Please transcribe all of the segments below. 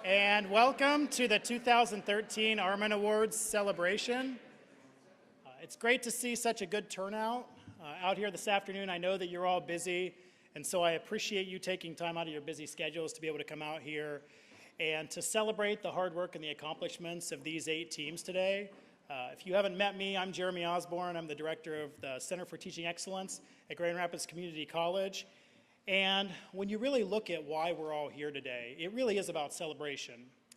And welcome to the 2013 Armen Awards celebration. It's great to see such a good turnout out here this afternoon. I know that you're all busy, and so I appreciate you taking time out of your busy schedules to be able to come out here and to celebrate the hard work and the accomplishments of these 8 teams today. If you haven't met me, I'm Jeremy Osborne. I'm the director of the Center for Teaching Excellence at Grand Rapids Community College. And when you really look at why we're all here today, it really is about celebration.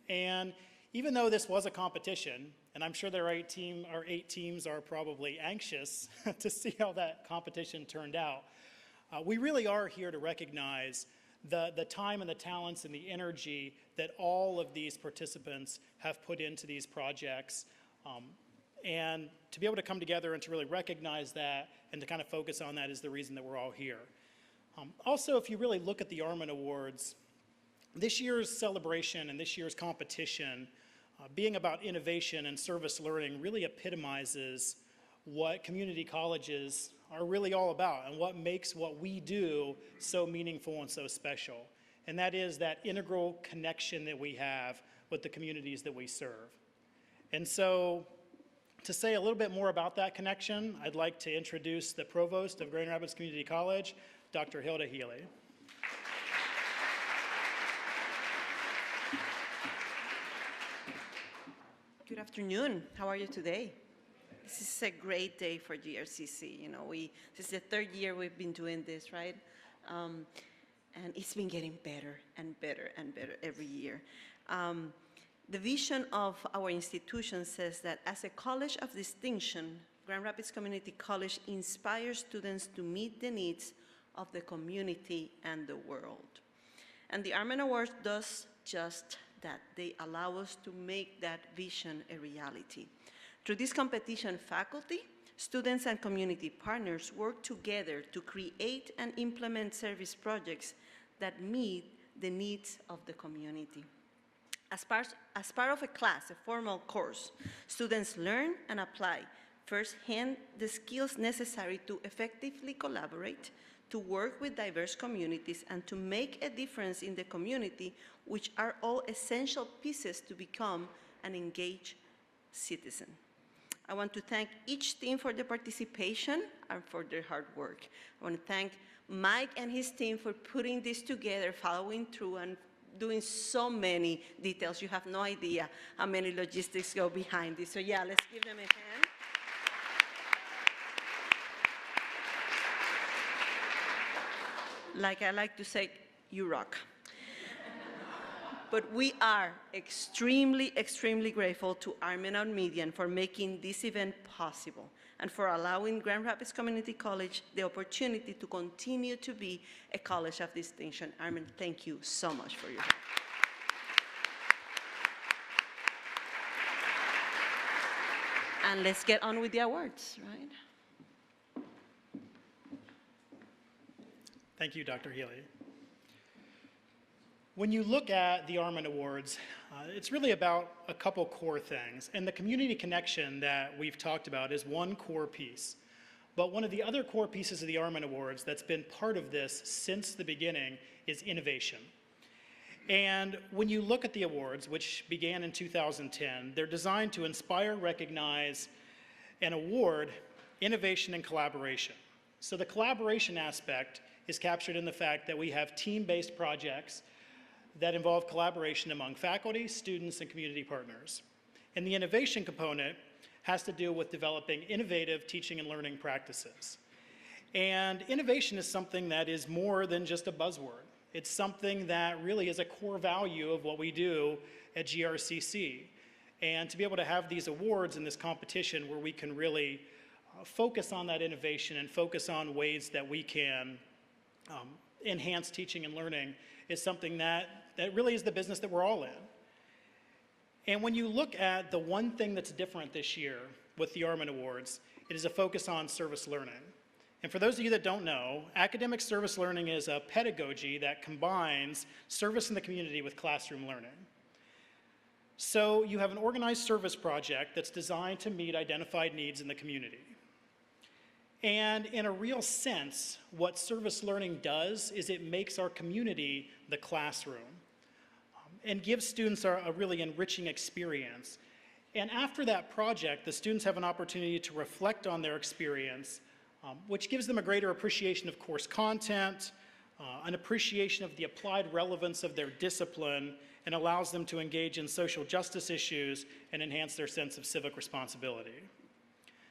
And even though this was a competition, and I'm sure our 8 teams are probably anxious to see how that competition turned out, we really are here to recognize the time and the talents and the energy that all of these participants have put into these projects. And to be able to come together and to really recognize that and to kind of focus on that is the reason that we're all here. Also, if you really look at the Armen Awards, this year's celebration and this year's competition, being about innovation and service learning, really epitomizes what community colleges are really all about and what makes what we do so meaningful and so special. And that is that integral connection that we have with the communities that we serve. And so, to say a little bit more about that connection, I'd like to introduce the provost of Grand Rapids Community College, Dr. Hilda Healy. Good afternoon. How are you today? This is a great day for GRCC. You know, this is the 3rd year we've been doing this, right? And it's been getting better and better and better every year. The vision of our institution says that as a college of distinction, Grand Rapids Community College inspires students to meet the needs of the community and the world. And the Armen Awards does just that. They allow us to make that vision a reality. Through this competition, faculty, students, and community partners work together to create and implement service projects that meet the needs of the community. As part of a class, a formal course, students learn and apply firsthand the skills necessary to effectively collaborate, to work with diverse communities, and to make a difference in the community, which are all essential pieces to become an engaged citizen. I want to thank each team for their participation and for their hard work. I want to thank Mike and his team for putting this together, following through, and doing so many details. You have no idea how many logistics go behind this. So yeah, let's give them a hand. Like I like to say, you rock. But we are extremely, extremely grateful to Armen Oumedian for making this event possible and for allowing Grand Rapids Community College the opportunity to continue to be a college of distinction. Armen, thank you so much for your help. And let's get on with the awards, right? Thank you, Dr. Healy. When you look at the Armen Awards, it's really about a couple core things. And the community connection that we've talked about is one core piece. But one of the other core pieces of the Armen Awards that's been part of this since the beginning is innovation. And when you look at the awards, which began in 2010, they're designed to inspire, recognize, and award innovation and collaboration. So the collaboration aspect is captured in the fact that we have team-based projects that involve collaboration among faculty, students, and community partners. And the innovation component has to do with developing innovative teaching and learning practices. And innovation is something that is more than just a buzzword. It's something that really is a core value of what we do at GRCC. And to be able to have these awards in this competition where we can really focus on that innovation and focus on ways that we can enhance teaching and learning is something that really is the business that we're all in. And when you look at the one thing that's different this year with the Armen Awards, it is a focus on service learning. And for those of you that don't know, academic service learning is a pedagogy that combines service in the community with classroom learning. So you have an organized service project that's designed to meet identified needs in the community. And in a real sense, what service learning does is it makes our community the classroom. and gives students a really enriching experience. And after that project, the students have an opportunity to reflect on their experience, which gives them a greater appreciation of course content, an appreciation of the applied relevance of their discipline, and allows them to engage in social justice issues and enhance their sense of civic responsibility.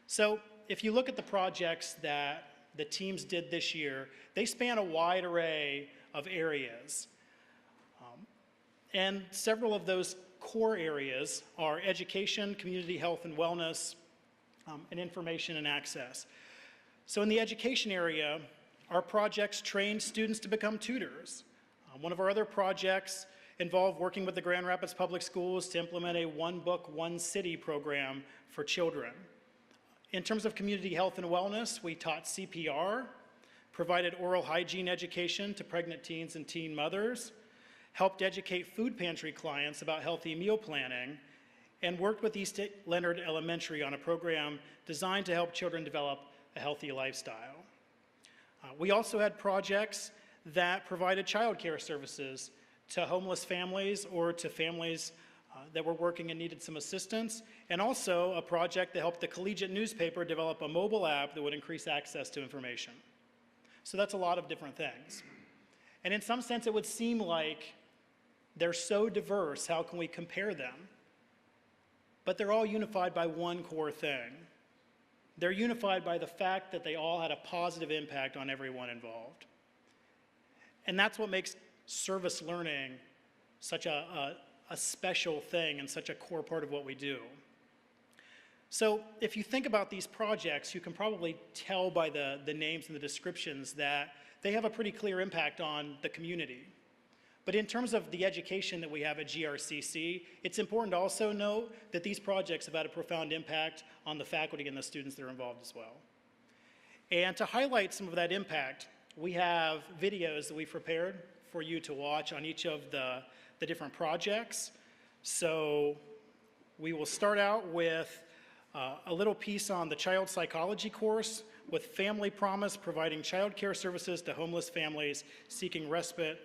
So if you look at the projects that the teams did this year, they span a wide array of areas. And several of those core areas are education, community health and wellness, and information and access. So in the education area, our projects train students to become tutors. One of our other projects involved working with the Grand Rapids Public Schools to implement a One Book, One City program for children. In terms of community health and wellness, we taught CPR, provided oral hygiene education to pregnant teens and teen mothers, helped educate food pantry clients about healthy meal planning, and worked with East Leonard Elementary on a program designed to help children develop a healthy lifestyle. We also had projects that provided childcare services to homeless families or to families that were working and needed some assistance, and also a project that helped the collegiate newspaper develop a mobile app that would increase access to information. So that's a lot of different things. And in some sense, it would seem like they're so diverse, how can we compare them? But they're all unified by one core thing. They're unified by the fact that they all had a positive impact on everyone involved. And that's what makes service learning such a special thing and such a core part of what we do. So if you think about these projects, you can probably tell by the names and the descriptions that they have a pretty clear impact on the community. But in terms of the education that we have at GRCC, it's important to also note that these projects have had a profound impact on the faculty and the students that are involved as well. And to highlight some of that impact, we have videos that we've prepared for you to watch on each of the different projects. So we will start out with a little piece on the child psychology course with Family Promise providing child care services to homeless families seeking respite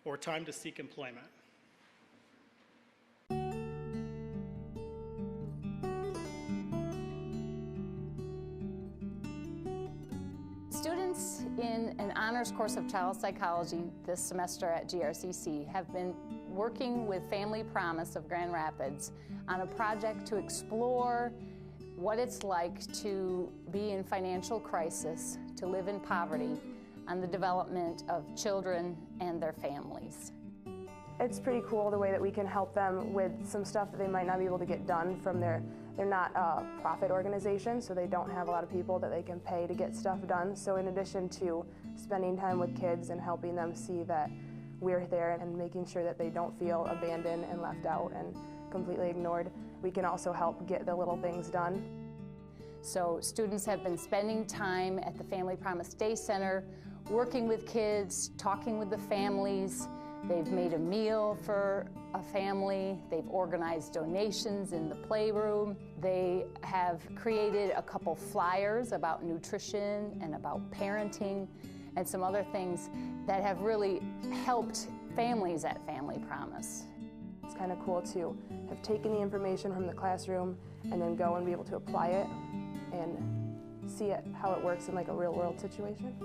or time to seek employment. Students in an honors course of child psychology this semester at GRCC have been working with Family Promise of Grand Rapids on a project to explore what it's like to be in financial crisis, to live in poverty, on the development of children and their families. It's pretty cool the way that we can help them with some stuff that they might not be able to get done from they're not a profit organization, so they don't have a lot of people that they can pay to get stuff done. So in addition to spending time with kids and helping them see that we're there and making sure that they don't feel abandoned and left out and completely ignored, we can also help get the little things done. So students have been spending time at the Family Promise Day Center, working with kids, talking with the families. They've made a meal for a family. They've organized donations in the playroom. They have created a couple flyers about nutrition and about parenting and some other things that have really helped families at Family Promise. It's kind of cool to have taken the information from the classroom and then go and be able to apply it and see it, how it works in like a real world situation.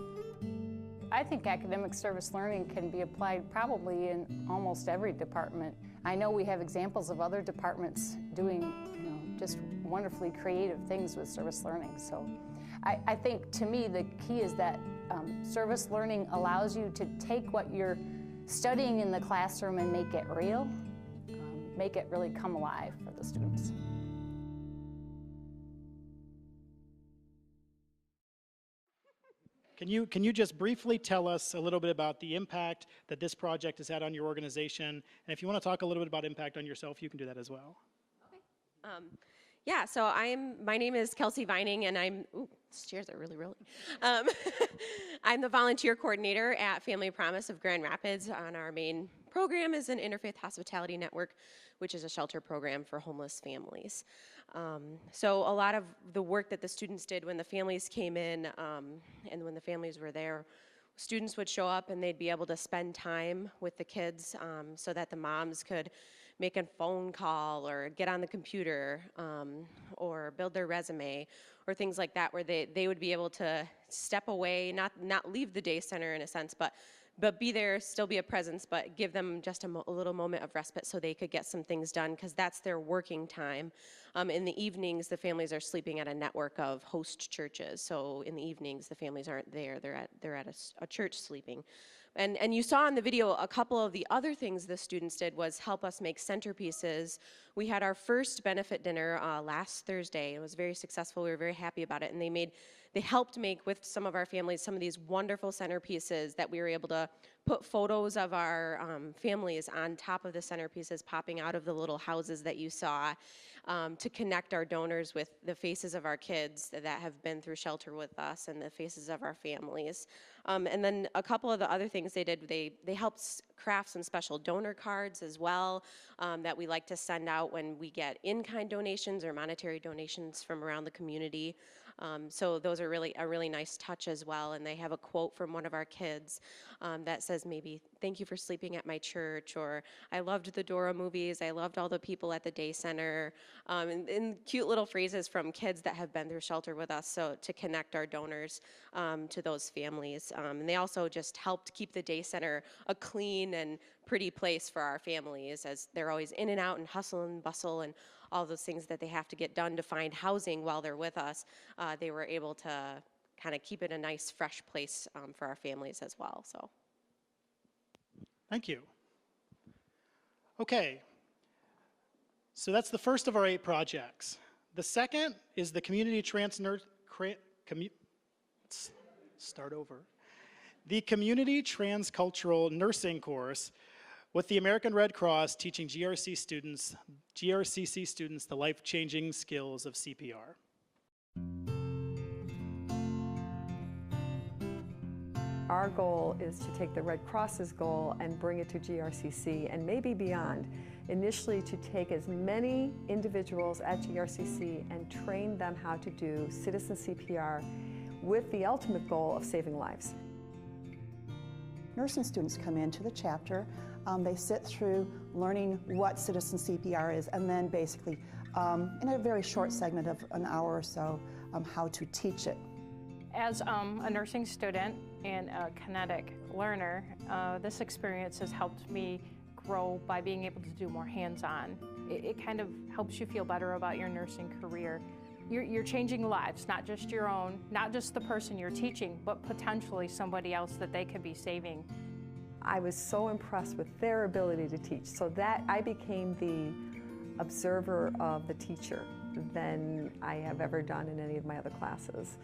I think academic service learning can be applied probably in almost every department. I know we have examples of other departments doing, just wonderfully creative things with service learning. So I think to me the key is that service learning allows you to take what you're studying in the classroom and make it real, make it really come alive for the students. Can you just briefly tell us a little bit about the impact that this project has had on your organization? And if you want to talk a little bit about impact on yourself, you can do that as well. Okay. Yeah, so my name is Kelsey Vining, and these chairs are really rolling. I'm the volunteer coordinator at Family Promise of Grand Rapids, and our main program is an interfaith hospitality network, which is a shelter program for homeless families. So a lot of the work that the students did when the families came in and when the families were there students would show up and they'd be able to spend time with the kids so that the moms could make a phone call or get on the computer or build their resume or things like that, where they would be able to step away, not leave the day center in a sense, but be there, still be a presence, but give them just a little moment of respite so they could get some things done, because that's their working time. In the evenings, the families are sleeping at a network of host churches. So in the evenings, the families aren't there. They're at a church sleeping. And you saw in the video a couple of the other things the students did was help us make centerpieces. We had our first benefit dinner last Thursday. It was very successful. We were very happy about it. And they helped make, with some of our families, some of these wonderful centerpieces that we were able to put photos of our families on top of the centerpieces popping out of the little houses that you saw, to connect our donors with the faces of our kids that have been through shelter with us and the faces of our families. And then a couple of the other things they did, they helped craft some special donor cards as well that we like to send out when we get in-kind donations or monetary donations from around the community. So those are a really nice touch as well. And they have a quote from one of our kids that says maybe, "Thank you for sleeping at my church," or "I loved the Dora movies, I loved all the people at the day center," and cute little phrases from kids that have been through shelter with us, so to connect our donors to those families. And they also just helped keep the day center a clean and pretty place for our families, as they're always in and out and hustle and bustle and all those things that they have to get done to find housing while they're with us. They were able to kind of keep it a nice, fresh place for our families as well. So, Thank you. Okay, so that's the first of our 8 projects. The second is the Community The Community Transcultural Nursing course with the American Red Cross teaching GRCC students the life-changing skills of CPR. Our goal is to take the Red Cross's goal and bring it to GRCC and maybe beyond. Initially, to take as many individuals at GRCC and train them how to do citizen CPR with the ultimate goal of saving lives. Nursing students come into the chapter. They sit through learning what citizen CPR is, and then basically, in a very short segment of an hour or so, how to teach it. As a nursing student and a kinetic learner, this experience has helped me grow by being able to do more hands-on. It kind of helps you feel better about your nursing career. You're changing lives, not just your own, not just the person you're teaching, but potentially somebody else that they could be saving. I was so impressed with their ability to teach, so that I became the observer of the teacher than I have ever done in any of my other classes.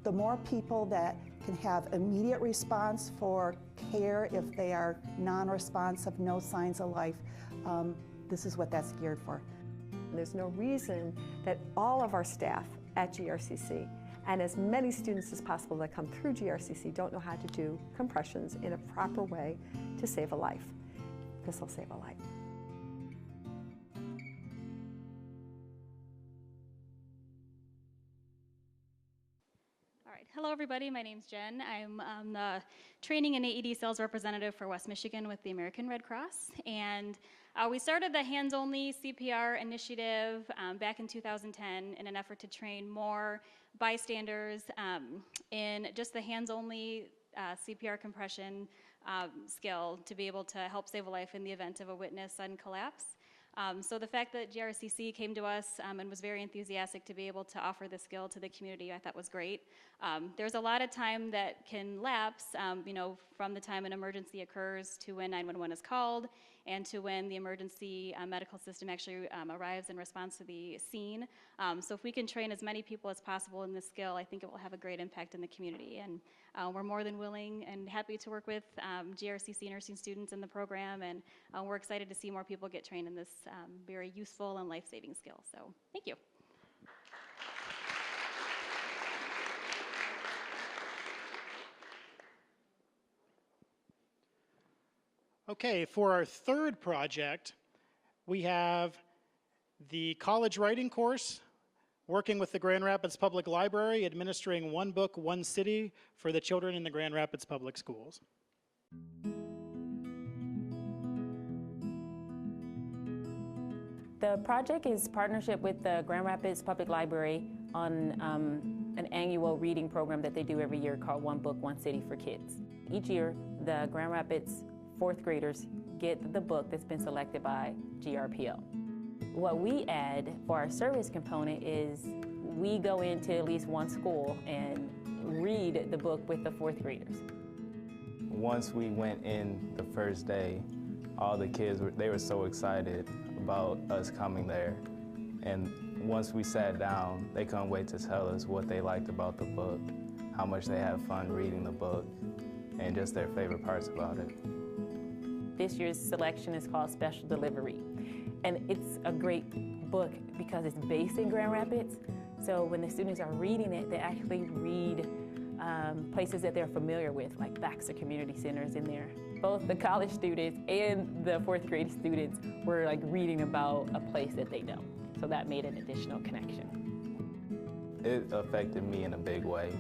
The more people that can have immediate response for care if they are non-responsive, no signs of life, this is what that's geared for. There's no reason that all of our staff at GRCC and as many students as possible that come through GRCC don't know how to do compressions in a proper way to save a life. This will save a life. All right, hello everybody, my name's Jen. I'm the training and AED sales representative for West Michigan with the American Red Cross. And we started the hands-only CPR initiative back in 2010 in an effort to train more bystanders in just the hands-only CPR compression skill to be able to help save a life in the event of a witness sudden collapse. So the fact that GRCC came to us and was very enthusiastic to be able to offer the skill to the community, I thought was great. There's a lot of time that can lapse, you know, from the time an emergency occurs to when 911 is called and to when the emergency medical system actually arrives in response to the scene. So if we can train as many people as possible in this skill, I think it will have a great impact in the community. And we're more than willing and happy to work with GRCC nursing students in the program, and we're excited to see more people get trained in this very useful and life-saving skill. So thank you. Okay, for our third project, we have the college writing course working with the Grand Rapids Public Library, administering One Book, One City for the children in the Grand Rapids Public Schools. The project is partnership with the Grand Rapids Public Library on an annual reading program that they do every year called One Book, One City for Kids. Each year, the Grand Rapids fourth graders get the book that's been selected by GRPL. What we add for our service component is we go into at least one school and read the book with the fourth graders. Once we went in the first day, all the kids, they were so excited about us coming there. And once we sat down, they couldn't wait to tell us what they liked about the book, how much they had fun reading the book, and just their favorite parts about it. This year's selection is called Special Delivery. And it's a great book because it's based in Grand Rapids. So when the students are reading it, they actually read places that they're familiar with, like Baxter Community Centers in there. Both the college students and the fourth grade students were like reading about a place that they know. So that made an additional connection. It affected me in a big way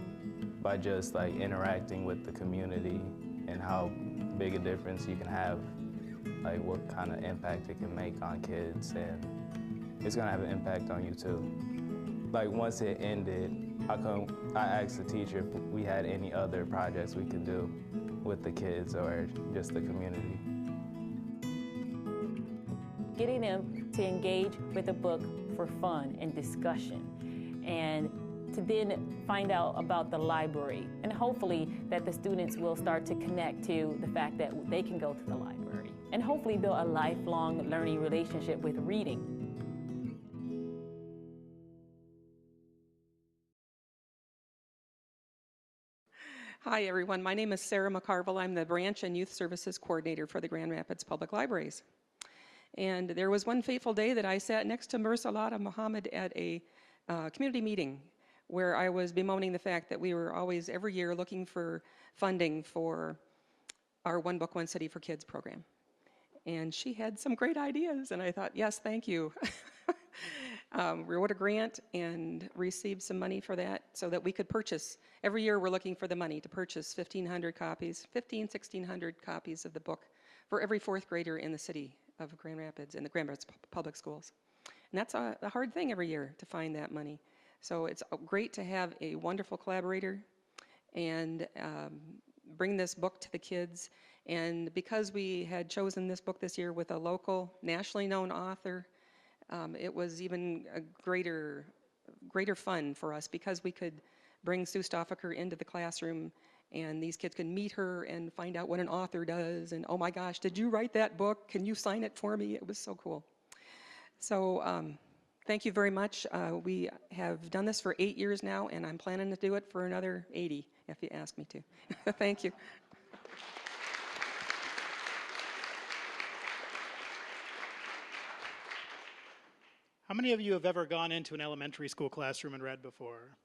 by just like interacting with the community and how big a difference you can have, like what kind of impact it can make on kids, and it's gonna have an impact on you too. Like once it ended, I asked the teacher if we had any other projects we could do with the kids or just the community. Getting them to engage with a book for fun and discussion, and to then find out about the library, and hopefully that the students will start to connect to the fact that they can go to the library, and hopefully build a lifelong learning relationship with reading. Hi everyone, my name is Sarah McCarville. I'm the Branch and Youth Services Coordinator for the Grand Rapids Public Libraries. And there was one fateful day that I sat next to Mursalada Muhammad at a community meeting where I was bemoaning the fact that we were always, every year, looking for funding for our One Book, One City for Kids program. And she had some great ideas, and I thought, yes, thank you. We wrote a grant and received some money for that so that we could purchase. Every year we're looking for the money to purchase 1,500 copies, 1,600 copies of the book for every fourth grader in the city of Grand Rapids, in the Grand Rapids Public Schools. And that's a hard thing every year to find that money. So it's great to have a wonderful collaborator and bring this book to the kids. And because we had chosen this book this year with a local, nationally known author, it was even a greater fun for us because we could bring Sue Stoffaker into the classroom and these kids could meet her and find out what an author does. And oh my gosh, did you write that book? Can you sign it for me? It was so cool. So thank you very much. We have done this for 8 years now, and I'm planning to do it for another 80, if you ask me to. Thank you. How many of you have ever gone into an elementary school classroom and read before?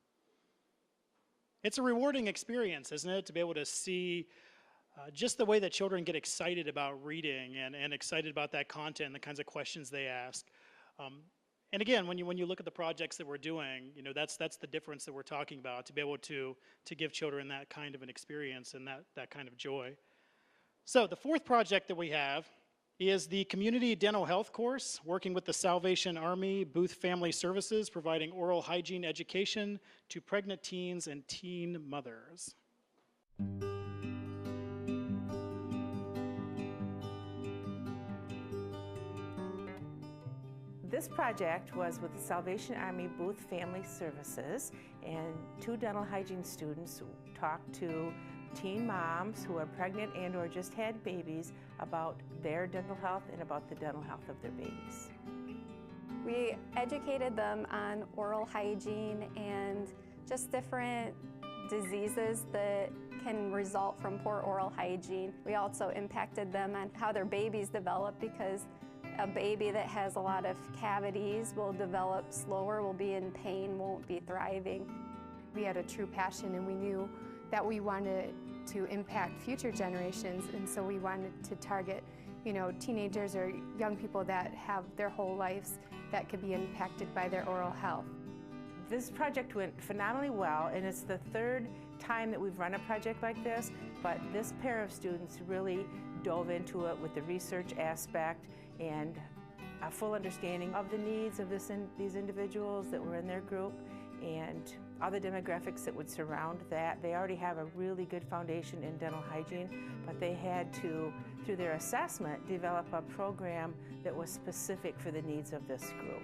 It's a rewarding experience, isn't it, to be able to see just the way that children get excited about reading and excited about that content and the kinds of questions they ask. And again, when you look at the projects that we're doing, you know, that's the difference that we're talking about, to be able to give children that kind of an experience and that kind of joy. So the fourth project that we have is the Community Dental Health course, working with the Salvation Army Booth Family Services, providing oral hygiene education to pregnant teens and teen mothers. This project was with the Salvation Army Booth Family Services, and 2 dental hygiene students talked to teen moms who are pregnant and or just had babies about their dental health and about the dental health of their babies. We educated them on oral hygiene and just different diseases that can result from poor oral hygiene. We also impacted them on how their babies develop, because a baby that has a lot of cavities will develop slower, will be in pain, won't be thriving. We had a true passion, and we knew that we wanted to impact future generations, and so we wanted to target, you know, teenagers or young people that have their whole lives that could be impacted by their oral health. This project went phenomenally well, and it's the third time that we've run a project like this, but this pair of students really dove into it with the research aspect and a full understanding of the needs of these individuals that were in their group and other demographics that would surround that. They already have a really good foundation in dental hygiene, but they had to, through their assessment, develop a program that was specific for the needs of this group.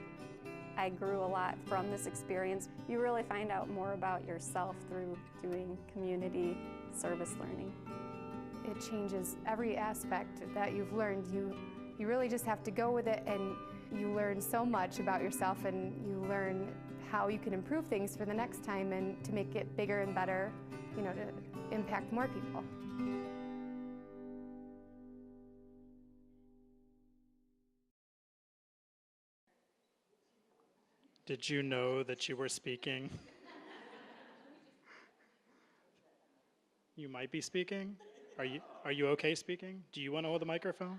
I grew a lot from this experience. You really find out more about yourself through doing community service learning. It changes every aspect that you've learned. You really just have to go with it, and you learn so much about yourself, and you learn how you can improve things for the next time and to make it bigger and better, you know, to impact more people. Did you know that you were speaking? You might be speaking? Are you okay speaking? Do you want to hold the microphone?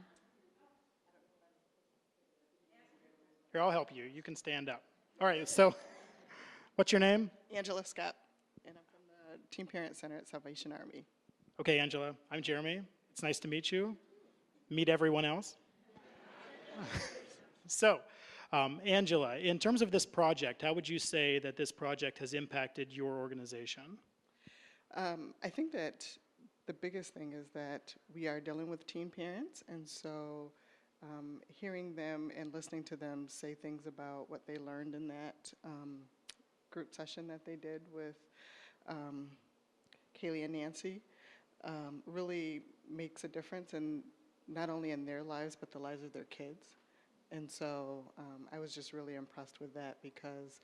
Here, I'll help you. You can stand up. All right, so what's your name? Angela Scott, and I'm from the Teen Parent Center at Salvation Army. Okay, Angela, I'm Jeremy. It's nice to meet you. Meet everyone else. So, Angela, in terms of this project, how would you say that this project has impacted your organization? I think that the biggest thing is that we are dealing with teen parents, and so hearing them and listening to them say things about what they learned in that group session that they did with Kaylee and Nancy really makes a difference, and not only in their lives, but the lives of their kids. And so I was just really impressed with that, because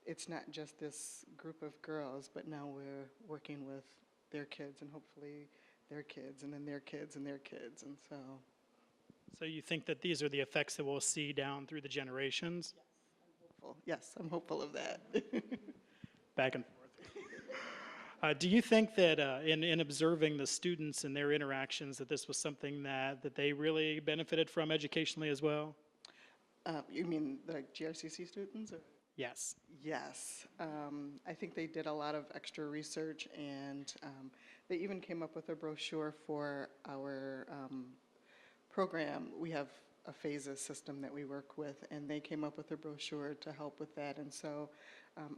it's not just this group of girls, but now we're working with their kids and hopefully their kids and then their kids and their kids. And so. So you think that these are the effects that we'll see down through the generations? Yes, I'm hopeful of that. Back and forth. Do you think that in observing the students and their interactions, that this was something that they really benefited from educationally as well? You mean the GRCC students? Or? Yes. Yes. I think they did a lot of extra research, and they even came up with a brochure for our program. We have a phases system that we work with, and they came up with a brochure to help with that. And so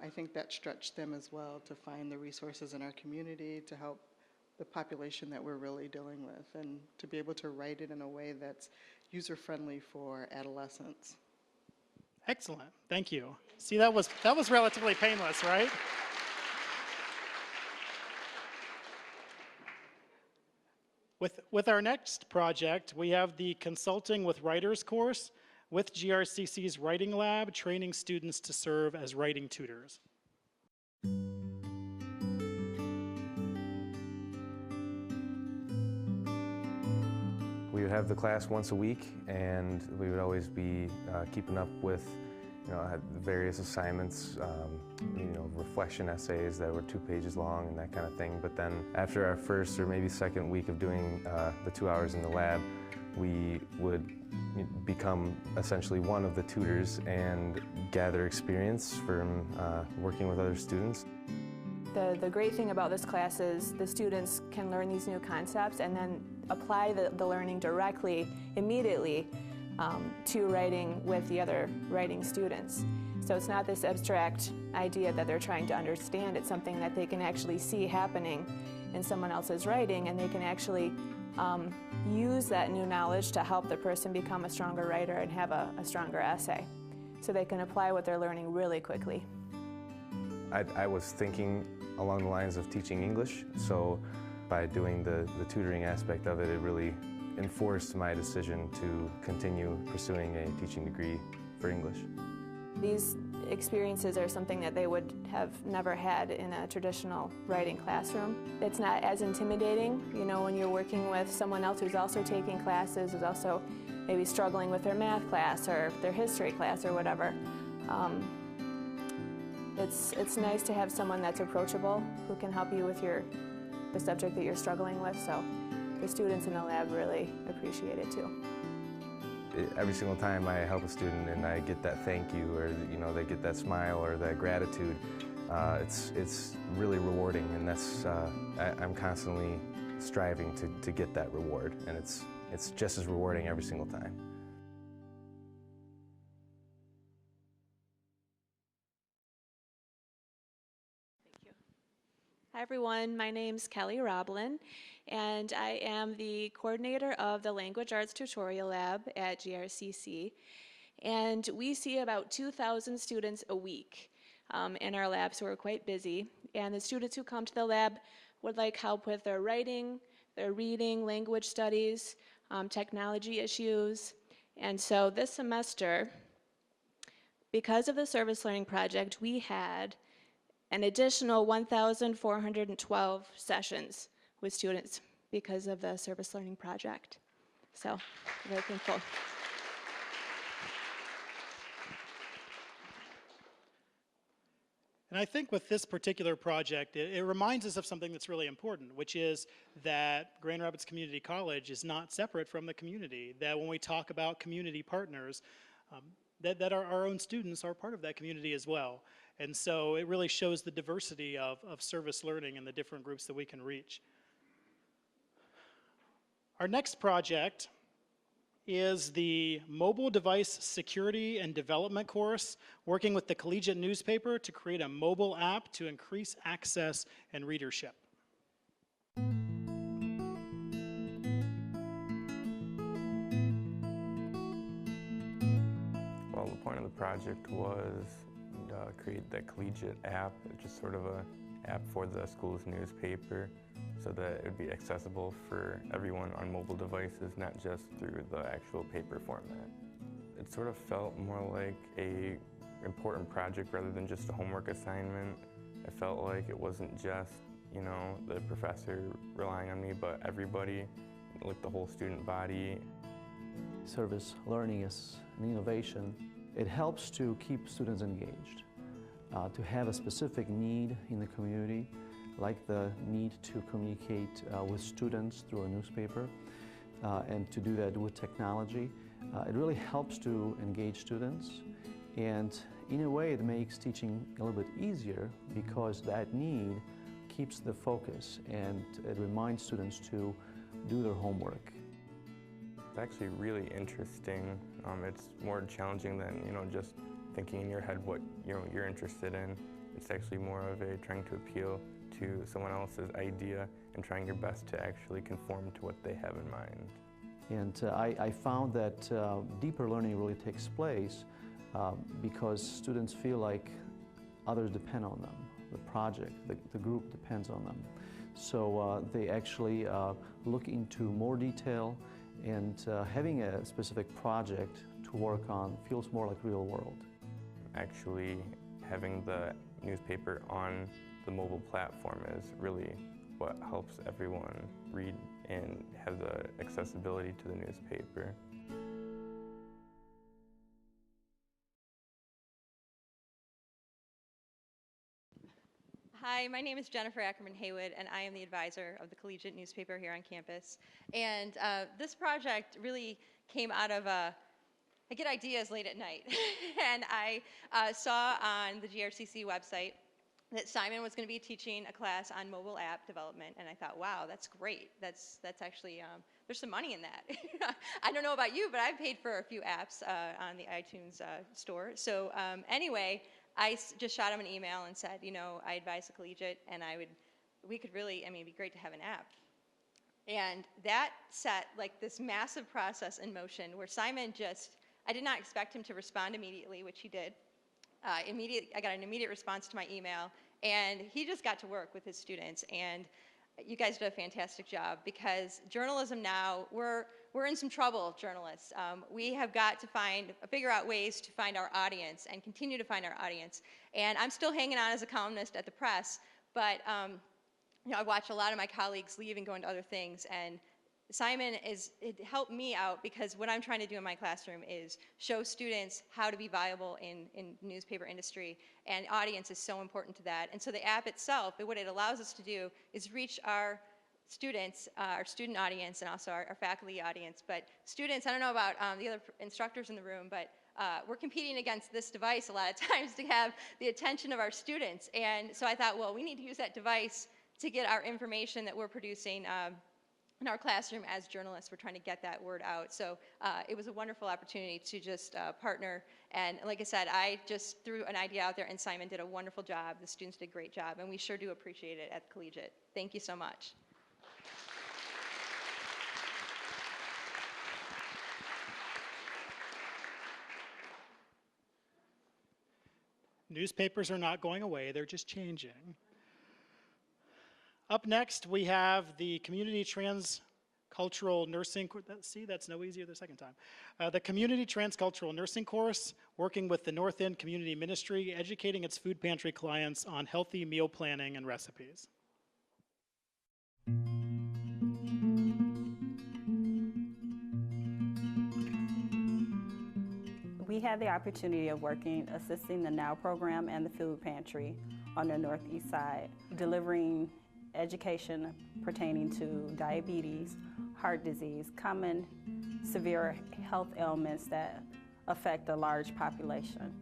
I think that stretched them as well to find the resources in our community to help the population that we're really dealing with, and to be able to write it in a way that's user-friendly for adolescents. Excellent. Thank you. See, that was relatively painless, right? With our next project, we have the Consulting with Writers course with GRCC's Writing Lab, training students to serve as writing tutors. We would have the class once a week, and we would always be keeping up with, various assignments, reflection essays that were 2 pages long and that kind of thing. But then after our first or maybe second week of doing the 2 hours in the lab, we would become essentially one of the tutors and gather experience from working with other students. The great thing about this class is the students can learn these new concepts and then apply the learning directly, immediately, to writing with the other writing students. So it's not this abstract idea that they're trying to understand. It's something that they can actually see happening in someone else's writing, and they can actually use that new knowledge to help the person become a stronger writer and have a stronger essay. So they can apply what they're learning really quickly. I was thinking along the lines of teaching English, so by doing the tutoring aspect of it, it really enforced my decision to continue pursuing a teaching degree for English. These experiences are something that they would have never had in a traditional writing classroom. It's not as intimidating, when you're working with someone else who's also taking classes, who's also maybe struggling with their math class or their history class or whatever. It's nice to have someone that's approachable, who can help you with the subject that you're struggling with, so the students in the lab really appreciate it too. every single time I help a student and I get that thank you, or they get that smile or that gratitude, it's really rewarding, and that's I'm constantly striving to get that reward, and it's just as rewarding every single time. Hi everyone, my name's Kelly Roblin, and I am the coordinator of the Language Arts Tutorial Lab at GRCC. And we see about 2,000 students a week in our lab, so we're quite busy. And the students who come to the lab would like help with their writing, their reading, language studies, technology issues. And so this semester, because of the service learning project, we had an additional 1,412 sessions with students because of the service learning project. So, I'm very thankful. And I think with this particular project, it reminds us of something that's really important, which is that Grand Rapids Community College is not separate from the community, that when we talk about community partners, that our own students are part of that community as well. And so it really shows the diversity of service learning and the different groups that we can reach. Our next project is the Mobile Device Security and Development course, working with the collegiate newspaper to create a mobile app to increase access and readership. Well, the point of the project was create that collegiate app, just sort of a app for the school's newspaper, so that it would be accessible for everyone on mobile devices, not just through the actual paper format. It sort of felt more like an important project rather than just a homework assignment. I felt like it wasn't just, the professor relying on me, but everybody, like the whole student body. Service learning is an innovation. It helps to keep students engaged, to have a specific need in the community, like the need to communicate with students through a newspaper, and to do that with technology. It really helps to engage students, and in a way it makes teaching a little bit easier because that need keeps the focus and it reminds students to do their homework. It's actually really interesting. It's more challenging than, just thinking in your head what you're interested in. It's actually more of a trying to appeal to someone else's idea and trying your best to actually conform to what they have in mind. And I found that deeper learning really takes place because students feel like others depend on them. The project, the group depends on them. So they actually look into more detail, and having a specific project to work on feels more like real world. Actually, having the newspaper on the mobile platform is really what helps everyone read and have the accessibility to the newspaper. Hi, my name is Jennifer Ackerman-Haywood, and I am the advisor of the collegiate newspaper here on campus. And this project really came out of I get ideas late at night. And I saw on the GRCC website that Szymon was going to be teaching a class on mobile app development, and I thought, wow, that's great. That's actually, there's some money in that. I don't know about you, but I've paid for a few apps on the iTunes store. So anyway, I just shot him an email and said, I advise the collegiate, and we could really, it'd be great to have an app. And that set like this massive process in motion where Szymon I did not expect him to respond immediately, which he did. I got an immediate response to my email, and he just got to work with his students. And you guys did a fantastic job, because journalism now, we're in some trouble, journalists. We have got to figure out ways to find our audience and continue to find our audience. And I'm still hanging on as a columnist at the Press, but I watch a lot of my colleagues leave and go into other things, and Szymon it helped me out, because what I'm trying to do in my classroom is show students how to be viable in newspaper industry, and audience is so important to that. And so the app itself, what it allows us to do is reach our students, our student audience, and also our faculty audience. But students, I don't know about the other instructors in the room, but we're competing against this device a lot of times to have the attention of our students. And so I thought, well, we need to use that device to get our information that we're producing in our classroom as journalists. We're trying to get that word out. So it was a wonderful opportunity to just partner. And like I said, I just threw an idea out there, and Simon did a wonderful job. The students did a great job, and we sure do appreciate it at Collegiate. Thank you so much. Newspapers are not going away, they're just changing. Up next, we have the Community Transcultural Nursing, see, that's no easier the second time. The Community Transcultural Nursing course, working with the North End Community Ministry, educating its food pantry clients on healthy meal planning and recipes. We had the opportunity of assisting the NOW program and the food pantry on the Northeast side, delivering education pertaining to diabetes, heart disease, common severe health ailments that affect a large population.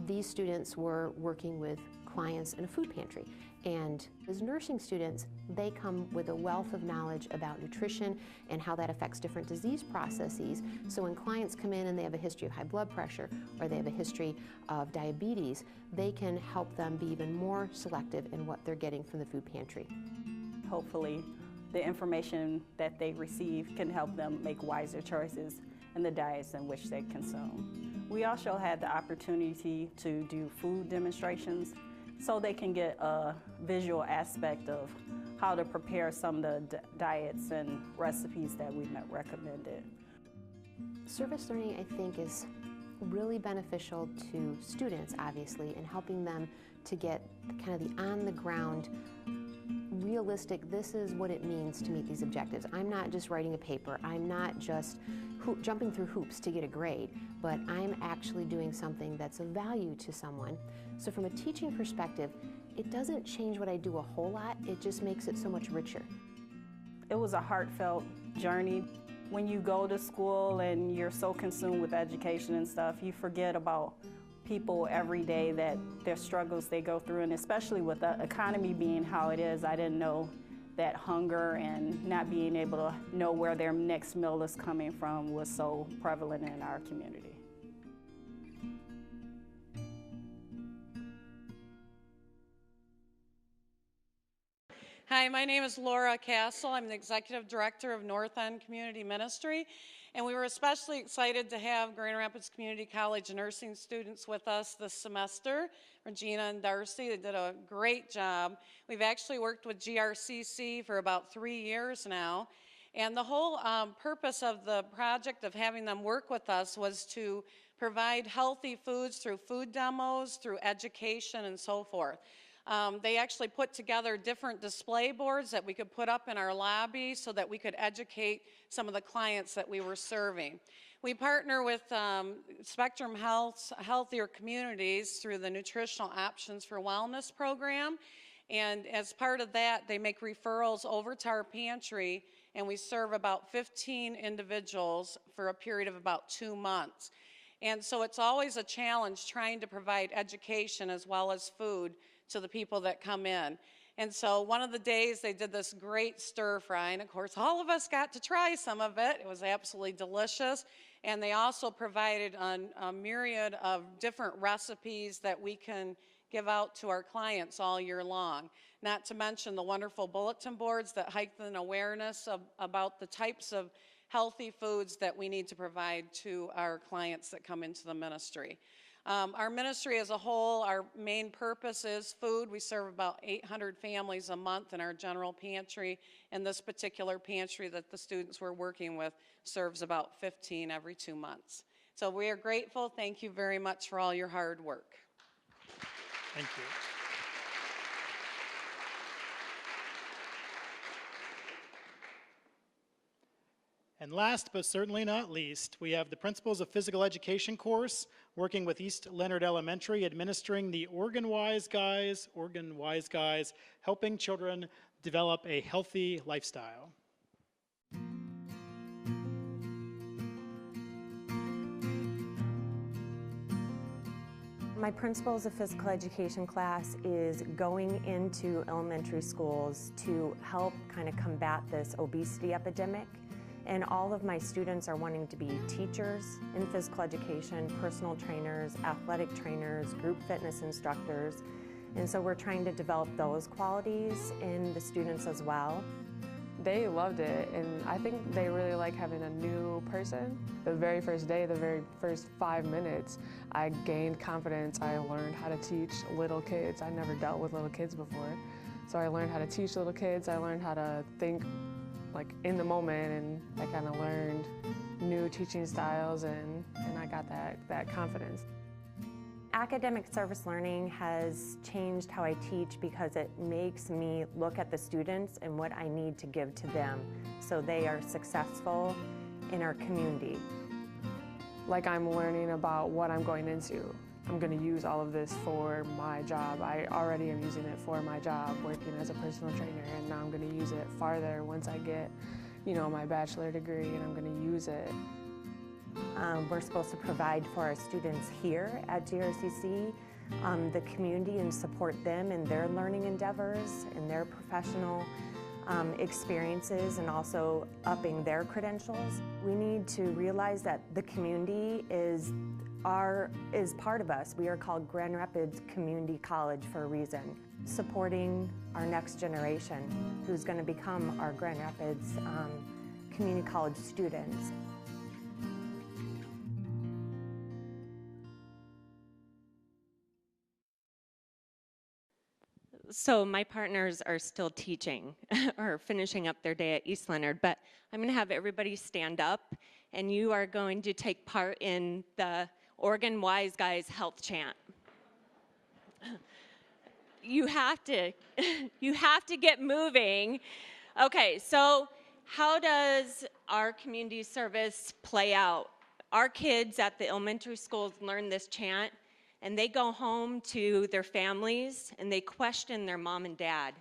These students were working with clients in a food pantry, and as nursing students, they come with a wealth of knowledge about nutrition and how that affects different disease processes. So when clients come in and they have a history of high blood pressure or they have a history of diabetes, they can help them be even more selective in what they're getting from the food pantry. Hopefully, the information that they receive can help them make wiser choices in the diets in which they consume. We also had the opportunity to do food demonstrations so they can get a visual aspect of how to prepare some of the diets and recipes that we recommended. Service learning, I think, is really beneficial to students, obviously, in helping them to get kind of the on-the-ground, realistic, this is what it means to meet these objectives. I'm not just writing a paper, I'm not just jumping through hoops to get a grade, but I'm actually doing something that's of value to someone. So from a teaching perspective, it doesn't change what I do a whole lot, it just makes it so much richer. It was a heartfelt journey. When you go to school and you're so consumed with education and stuff, you forget about people every day, that their struggles they go through, and especially with the economy being how it is, I didn't know that hunger and not being able to know where their next meal is coming from was so prevalent in our community. Hi, my name is Laura Castle. I'm the Executive Director of North End Community Ministry, and we were especially excited to have Grand Rapids Community College nursing students with us this semester, Regina and Darcy. They did a great job. We've actually worked with GRCC for about 3 years now, and the whole purpose of the project of having them work with us was to provide healthy foods through food demos, through education, and so forth. They actually put together different display boards that we could put up in our lobby so that we could educate some of the clients that we were serving. We partner with Spectrum Health's Healthier Communities through the Nutritional Options for Wellness program, and as part of that, they make referrals over to our pantry, and we serve about 15 individuals for a period of about 2 months. And so it's always a challenge trying to provide education as well as food to the people that come in. And so one of the days they did this great stir fry, and of course all of us got to try some of it. It was absolutely delicious. And they also provided a myriad of different recipes that we can give out to our clients all year long. Not to mention the wonderful bulletin boards that heighten awareness about the types of healthy foods that we need to provide to our clients that come into the ministry. Our ministry as a whole, our main purpose is food. We serve about 800 families a month in our general pantry, and this particular pantry that the students were working with serves about 15 every 2 months. So we are grateful. Thank you very much for all your hard work. Thank you. And last but certainly not least, we have the Principles of Physical Education course, working with East Leonard Elementary, administering the Organ Wise Guys, helping children develop a healthy lifestyle. My Principles of Physical Education class is going into elementary schools to help kind of combat this obesity epidemic. And all of my students are wanting to be teachers in physical education, personal trainers, athletic trainers, group fitness instructors. And so we're trying to develop those qualities in the students as well. They loved it, and I think they really like having a new person. The very first day, the very first 5 minutes, I gained confidence. I learned how to teach little kids. I never dealt with little kids before. So I learned how to teach little kids. I learned how to think like in the moment, and I kind of learned new teaching styles, and I got that confidence. Academic service learning has changed how I teach because it makes me look at the students and what I need to give to them so they are successful in our community. Like I'm learning about what I'm going into. I'm going to use all of this for my job. I already am using it for my job, working as a personal trainer, and now I'm going to use it farther once I get, my bachelor degree, and I'm going to use it. We're supposed to provide for our students here at GRCC, the community, and support them in their learning endeavors and their professional experiences, and also upping their credentials. We need to realize that the community is part of us. We are called Grand Rapids Community College for a reason, supporting our next generation who's going to become our Grand Rapids Community College students. So my partners are still teaching or finishing up their day at East Leonard, but I'm going to have everybody stand up, and you are going to take part in the Oregon Wise Guys Health Chant. You have to get moving. Okay, so how does our community service play out? Our kids at the elementary schools learn this chant, and they go home to their families and they question their mom and dad.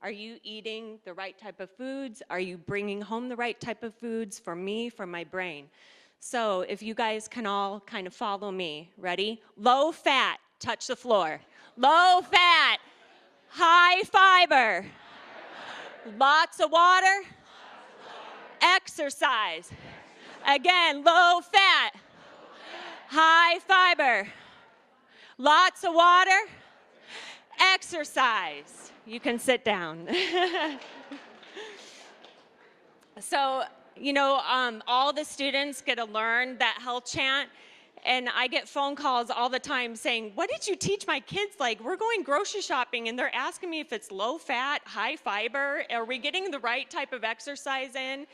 Are you eating the right type of foods? Are you bringing home the right type of foods for me, for my brain? So if you guys can all kind of follow me, ready? Low fat, touch the floor. Low fat, high fiber, lots of water, exercise. Again, low fat, high fiber, lots of water, exercise. You can sit down. So, all the students get to learn that health chant, and I get phone calls all the time saying, what did you teach my kids? Like, we're going grocery shopping, and they're asking me if it's low fat, high fiber, are we getting the right type of exercise in,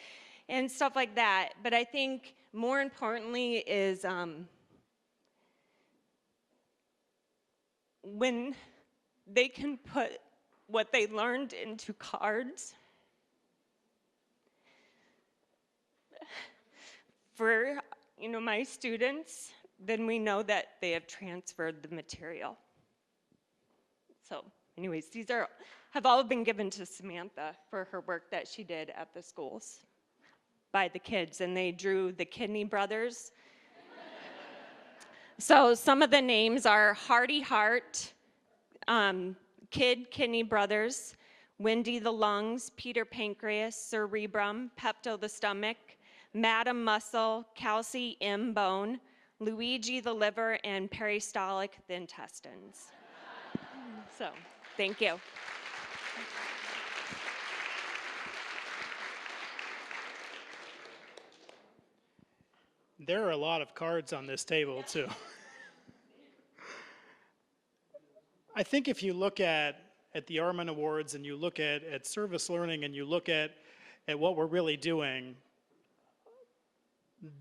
and stuff like that. But I think more importantly is when they can put what they learned into cards for my students, then we know that they have transferred the material. So anyways, these have all been given to Samantha for her work that she did at the schools by the kids, and they drew the Kidney Brothers. So some of the names are Hearty Heart, Kid Kidney Brothers, Wendy the Lungs, Peter Pancreas, Cerebrum, Pepto the Stomach, Madam Muscle, Kelsey M Bone, Luigi the Liver, and Peristaltic the Intestines. So, thank you. There are a lot of cards on this table, too. I think if you look at the Armen Awards and you look at service learning and you look at what we're really doing,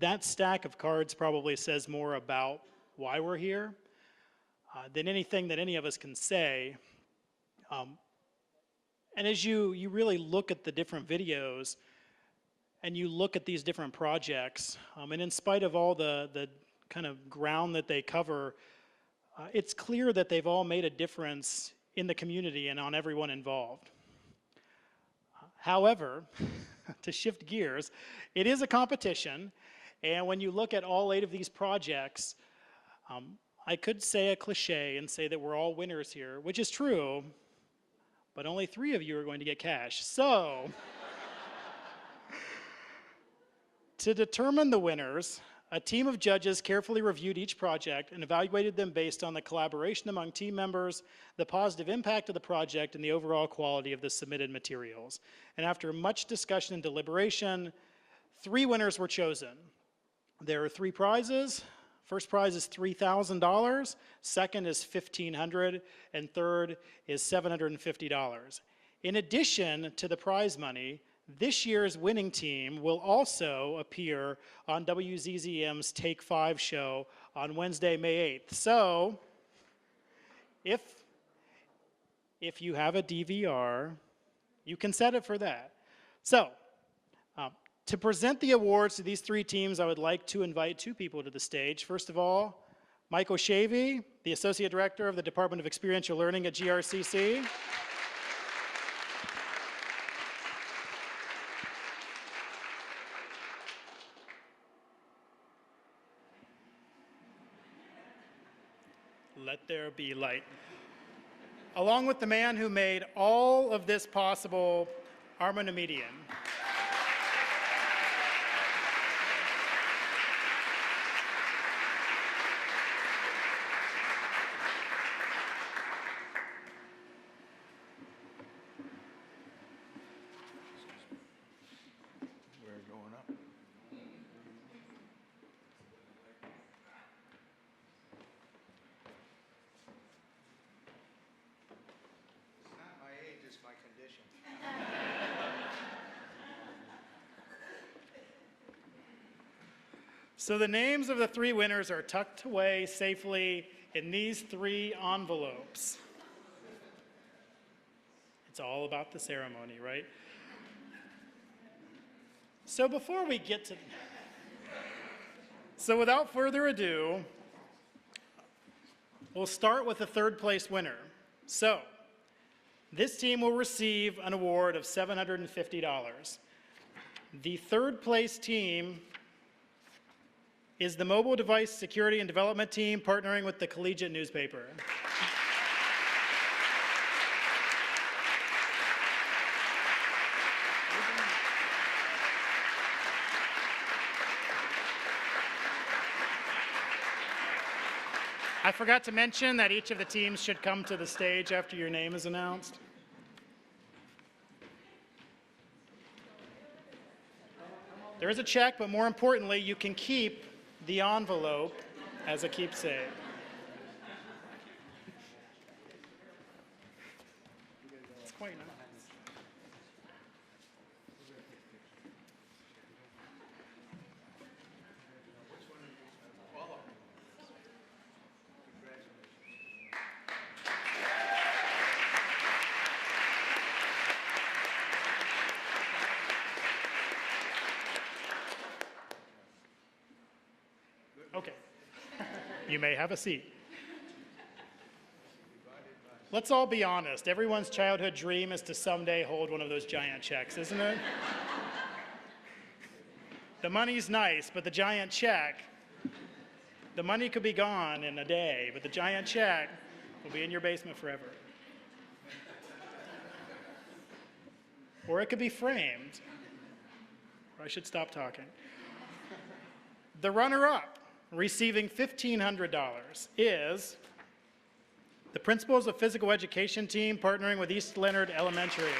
that stack of cards probably says more about why we're here than anything that any of us can say. And as you really look at the different videos and you look at these different projects, and in spite of all the kind of ground that they cover, it's clear that they've all made a difference in the community and on everyone involved. However, to shift gears, it is a competition, and when you look at all 8 of these projects, I could say a cliche and say that we're all winners here, which is true, but only 3 of you are going to get cash. So, to determine the winners, a team of judges carefully reviewed each project and evaluated them based on the collaboration among team members, the positive impact of the project, and the overall quality of the submitted materials. And after much discussion and deliberation, 3 winners were chosen. There are 3 prizes. First prize is $3,000, second is $1,500, and third is $750. In addition to the prize money, this year's winning team will also appear on WZZM's Take 5 show on Wednesday, May 8th. So, if you have a DVR, you can set it for that. So, to present the awards to these 3 teams, I would like to invite 2 people to the stage. First of all, Mike O'Shavey, the Associate Director of the Department of Experiential Learning at GRCC. Let there be light. Along with the man who made all of this possible, Armen Oumedian. So the names of the 3 winners are tucked away safely in these 3 envelopes. It's all about the ceremony, right? So before we get to... So without further ado, we'll start with the 3rd place winner. So this team will receive an award of $750. The 3rd place team is the Mobile Device Security and Development Team partnering with the Collegiate newspaper. I forgot to mention that each of the teams should come to the stage after your name is announced. There is a check, but more importantly, you can keep the envelope as a keepsake. It's quite nice. Okay, you may have a seat. Let's all be honest. Everyone's childhood dream is to someday hold one of those giant checks, isn't it? The money's nice, but the giant check, the money could be gone in a day, but the giant check will be in your basement forever. Or it could be framed. Or I should stop talking. The runner-up, receiving $1,500, is the Principals of Physical Education team partnering with East Leonard Elementary.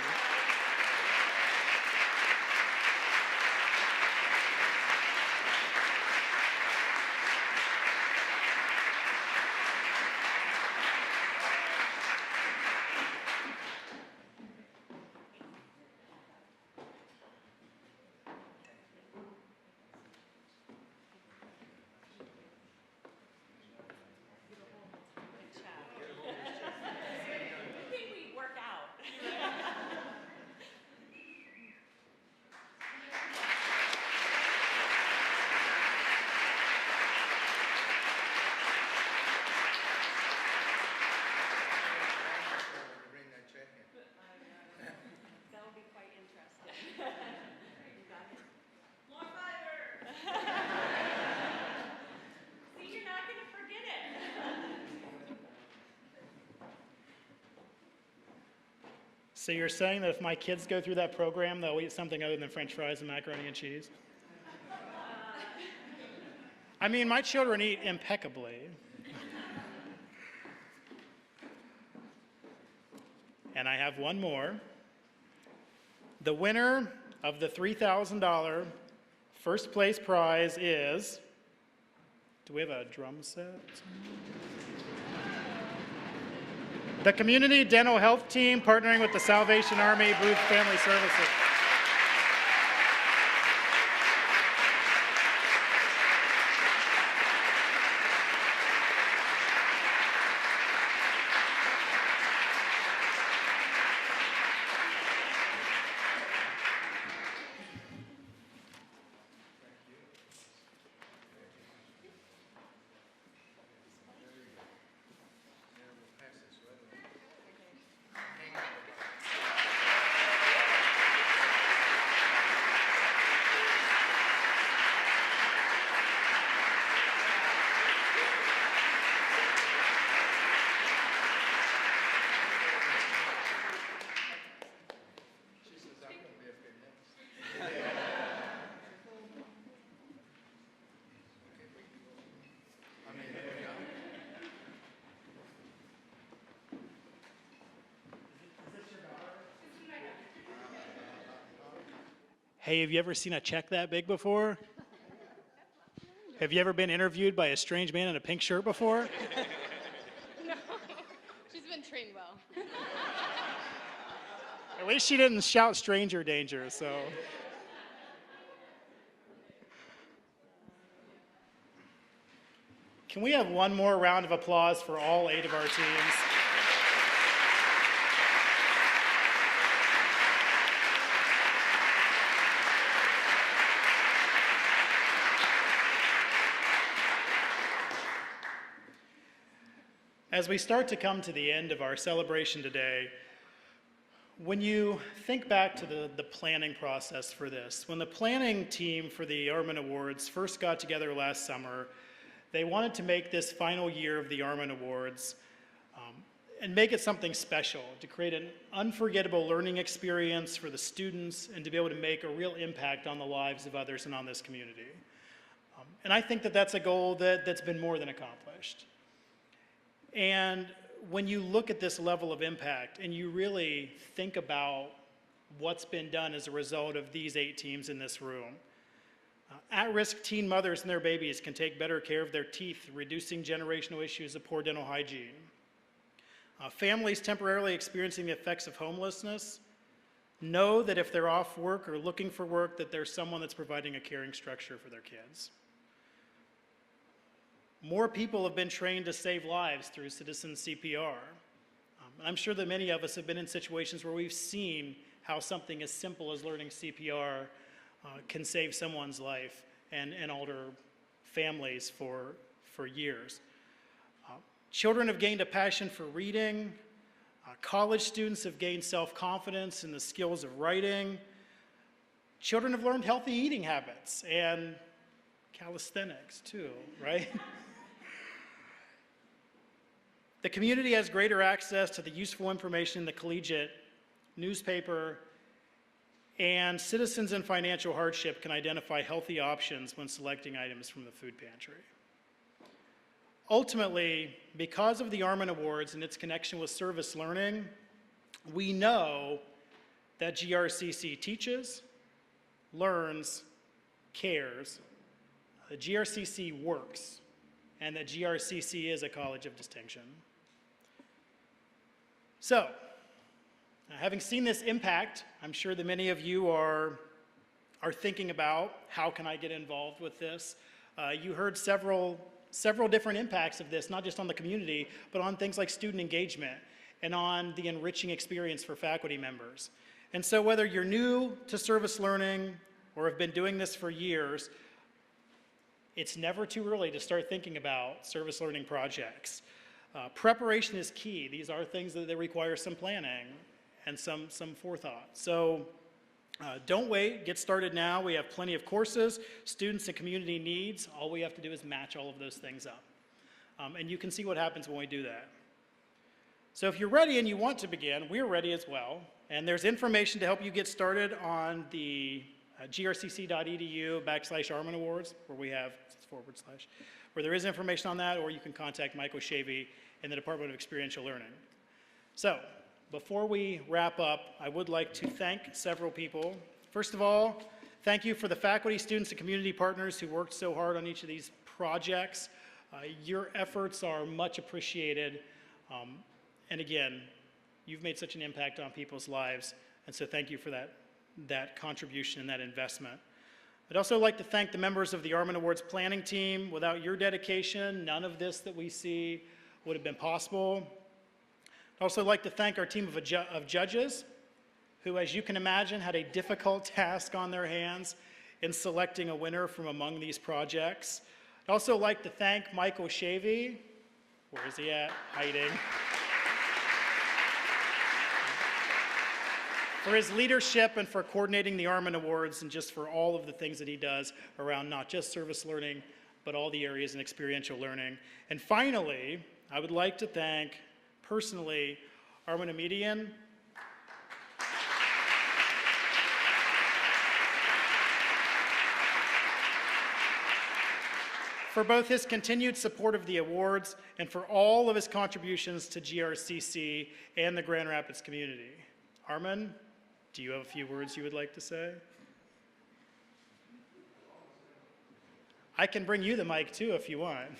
So you're saying that if my kids go through that program, they'll eat something other than French fries and macaroni and cheese? I mean, my children eat impeccably. And I have one more. The winner of the $3,000 first place prize is, do we have a drum set? The Community Dental Health Team partnering with the Salvation Army Booth Family Services. Hey, have you ever seen a check that big before? Have you ever been interviewed by a strange man in a pink shirt before? No, she's been trained well. At least she didn't shout stranger danger, so. Can we have one more round of applause for all 8 of our teams? As we start to come to the end of our celebration today, when you think back to the planning process for this, when the planning team for the Armen Awards first got together last summer, they wanted to make this final year of the Armen Awards and make it something special, to create an unforgettable learning experience for the students and to be able to make a real impact on the lives of others and on this community. And I think that that's a goal that's been more than accomplished. And when you look at this level of impact and you really think about what's been done as a result of these 8 teams in this room, at-risk teen mothers and their babies can take better care of their teeth, reducing generational issues of poor dental hygiene. Families temporarily experiencing the effects of homelessness know that if they're off work or looking for work, that there's someone that's providing a caring structure for their kids. More people have been trained to save lives through citizen CPR. I'm sure that many of us have been in situations where we've seen how something as simple as learning CPR can save someone's life and alter families for years. Children have gained a passion for reading. College students have gained self-confidence in the skills of writing. Children have learned healthy eating habits and calisthenics too, right? The community has greater access to the useful information in the collegiate newspaper, and citizens in financial hardship can identify healthy options when selecting items from the food pantry. Ultimately, because of the Armen Awards and its connection with service learning, we know that GRCC teaches, learns, cares, the GRCC works, and that GRCC is a college of distinction. So, having seen this impact, I'm sure that many of you are thinking about, how can I get involved with this? You heard several different impacts of this, not just on the community, but on things like student engagement and on the enriching experience for faculty members. And so whether you're new to service learning or have been doing this for years, it's never too early to start thinking about service learning projects. Preparation is key. These are things that require some planning and some forethought. So don't wait, get started now. We have plenty of courses, students and community needs. All we have to do is match all of those things up. And you can see what happens when we do that. So if you're ready and you want to begin, we're ready as well. And there's information to help you get started on the grcc.edu/Armen Awards, where we have / where there is information on that, or you can contact Mike O'Shavey in the Department of Experiential Learning. So, before we wrap up, I would like to thank several people. First of all, thank you for the faculty, students, and community partners who worked so hard on each of these projects. Your efforts are much appreciated. And again, you've made such an impact on people's lives, and so thank you for that contribution and that investment. I'd also like to thank the members of the Armen Awards planning team. Without your dedication, none of this that we see would have been possible. I'd also like to thank our team of judges, who, as you can imagine, had a difficult task on their hands in selecting a winner from among these projects. I'd also like to thank Mike O'Shavey. Where is he at? Hiding. For his leadership and for coordinating the Armen Awards, and just for all of the things that he does around not just service learning, but all the areas in experiential learning. And finally, I would like to thank, personally, Armen Oumedian. For both his continued support of the awards and for all of his contributions to GRCC and the Grand Rapids community. Armen, do you have a few words you would like to say? I can bring you the mic too if you want.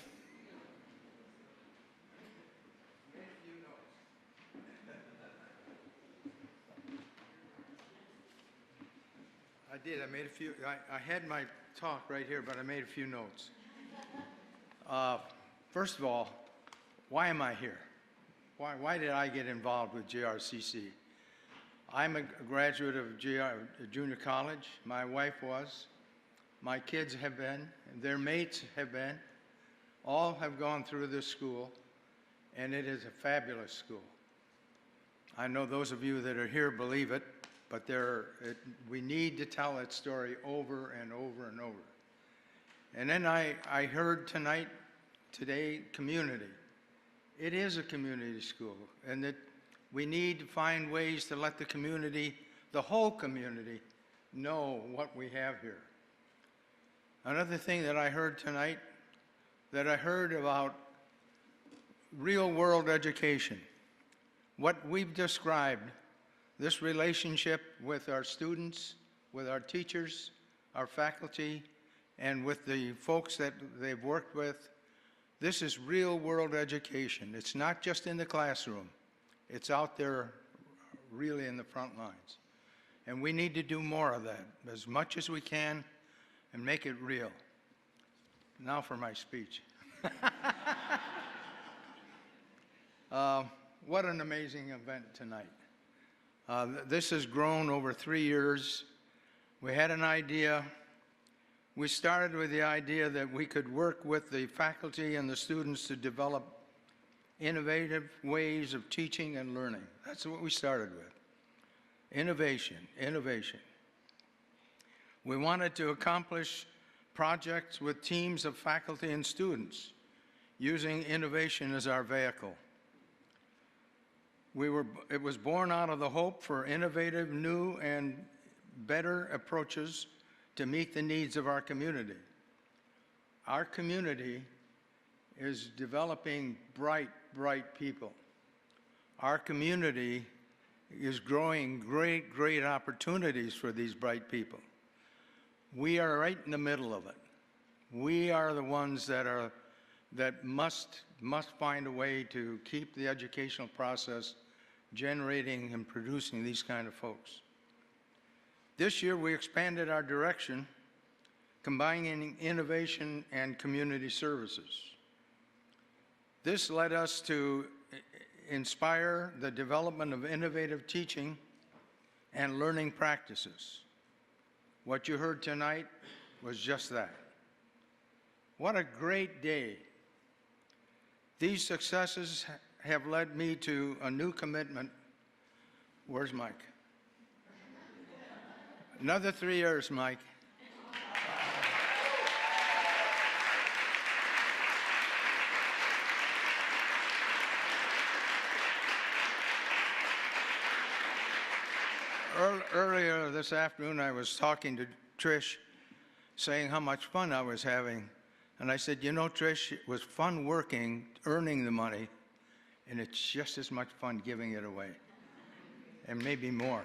I did. I made a few. I had my talk right here, but I made a few notes. First of all, why am I here? Why did I get involved with GRCC? I'm a graduate of junior college. My wife was. My kids have been. Their mates have been. All have gone through this school, and it is a fabulous school. I know those of you that are here believe it, but we need to tell that story over and over and over. And then I heard today, community. It is a community school, and that we need to find ways to let the community, the whole community, know what we have here. Another thing that I heard tonight, that I heard about real-world education. What we've described, this relationship with our students, with our teachers, our faculty, and with the folks that they've worked with, this is real-world education. It's not just in the classroom. It's out there really in the front lines. And we need to do more of that, as much as we can, and make it real. Now for my speech. What an amazing event tonight. This has grown over 3 years. We had an idea. We started with the idea that we could work with the faculty and the students to develop innovative ways of teaching and learning. That's what we started with. Innovation, innovation. We wanted to accomplish projects with teams of faculty and students, using innovation as our vehicle. It was born out of the hope for innovative, new, and better approaches to meet the needs of our community. Our community is developing bright, bright people. Our community is growing great, great opportunities for these bright people. We are right in the middle of it. We are the ones that must find a way to keep the educational process generating and producing these kind of folks. This year we expanded our direction, combining innovation and community services. This led us to inspire the development of innovative teaching and learning practices. What you heard tonight was just that. What a great day. These successes have led me to a new commitment. Where's Mike? Another 3 years, Mike. Earlier this afternoon, I was talking to Trish, saying how much fun I was having. And I said, you know, Trish, it was fun working, earning the money, and it's just as much fun giving it away, and maybe more.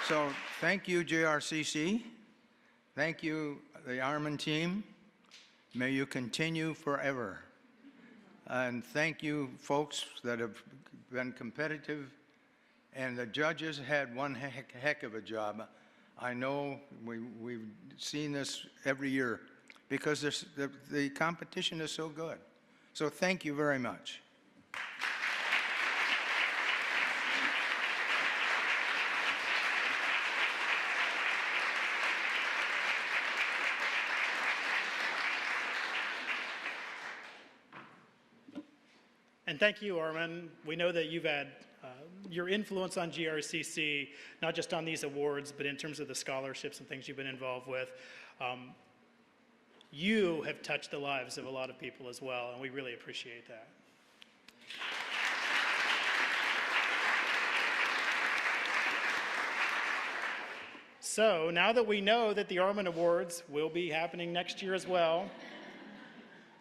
So thank you, JRCC. Thank you, the Armen team. May you continue forever. And thank you, folks that have been competitive. And the judges had one heck of a job. I know we've seen this every year because the competition is so good. So thank you very much. And thank you, Armen. We know that you've had your influence on GRCC, not just on these awards, but in terms of the scholarships and things you've been involved with. You have touched the lives of a lot of people as well, and we really appreciate that. So now that we know that the Armen Awards will be happening next year as well,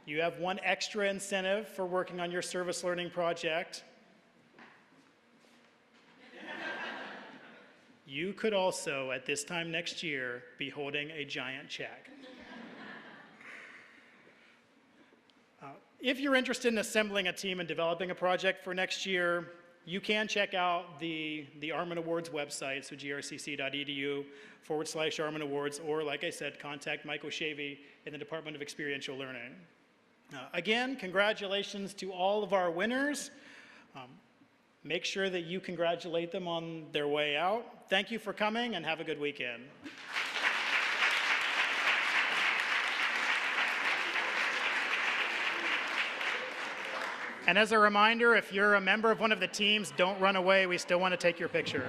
you have one extra incentive for working on your service learning project. You could also, at this time next year, be holding a giant check. If you're interested in assembling a team and developing a project for next year, you can check out the Armen Awards website, so grcc.edu/Armen Awards, or like I said, contact Mike O'Shavy in the Department of Experiential Learning. Again, congratulations to all of our winners. Make sure that you congratulate them on their way out. Thank you for coming, and have a good weekend. And as a reminder, if you're a member of one of the teams, don't run away. We still want to take your picture.